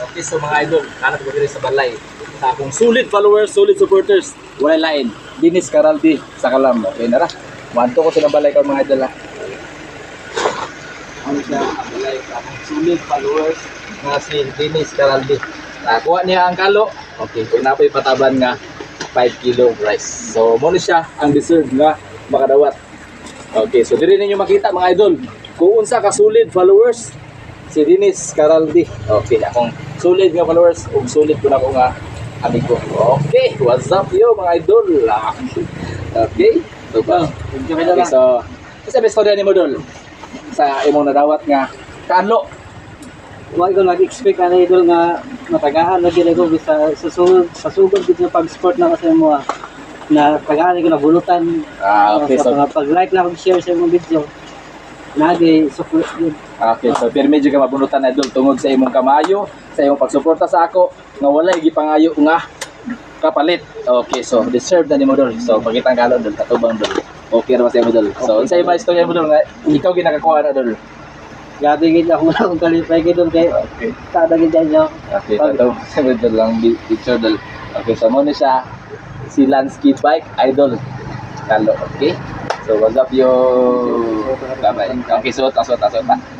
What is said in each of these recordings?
Okay, so mga idol, kanat ko diri sa balay. Sa akong solid followers, solid supporters, wala lain. Dennis Caraldi sa Kalam. Okay na ra. Wanto ko sa balay ko mga idol ha. Ano siya, ang balay sa akong solid followers nga si Dennis Caraldi. Nakuha niya ang kalo. Okay, kung napoy pataban nga 5 kilo rice. So, muna siya ang deserve nga makadawat. Okay, so diri ninyo makita mga idol. Kung unsa ka solid followers, si Dennis Caraldi. Okay, akong solid nga followers, ug solid ko na ko nga amigo. Okay, what's up yo mga idol? Okay, so ba? Okay, so isa ba istorya ni mo dol sa imong nadawat nga kalo? Wa ko nag-expect ana idol nga matagaan na gid ko sa sugod gid sa pag-sport na kasi mo na tagaan ko na bulutan. Okay, so pag-like na pag-share sa imong video. Nagi support gid. okay, so pirmi jud ka mabunutan idol tungod sa imong kamayo, sa imong pagsuporta sa ako nga walay gipangayo nga kapalit. Okay, so deserve na ni mo dol. So pakita ang kalo dol, katubang dol. Okay ra ba sa imo dol? So unsa imong istorya mo dol nga ikaw ginakakuha na dol? Gabi gid ako na akong kalipay gid dol kay Okay. tada gid dyan. Okay, ito. Sabi ito lang picture dol. Okay, so muna siya si Lansky Bike Idol. Kalo, okay? So, what's up yo? Bye-bye. Okay, suot.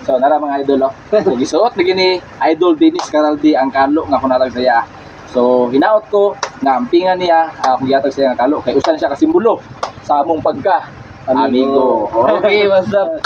So, nara mga idol, oh. So, gisuot lagi ni Idol Dennis Caraldi ang kalo nga kunatag saya. So, hinaot ko nga ampingan niya, kung yatag siya nga kalo, kay usan siya kasimbolo sa among pagka amigo. Okay, what's up?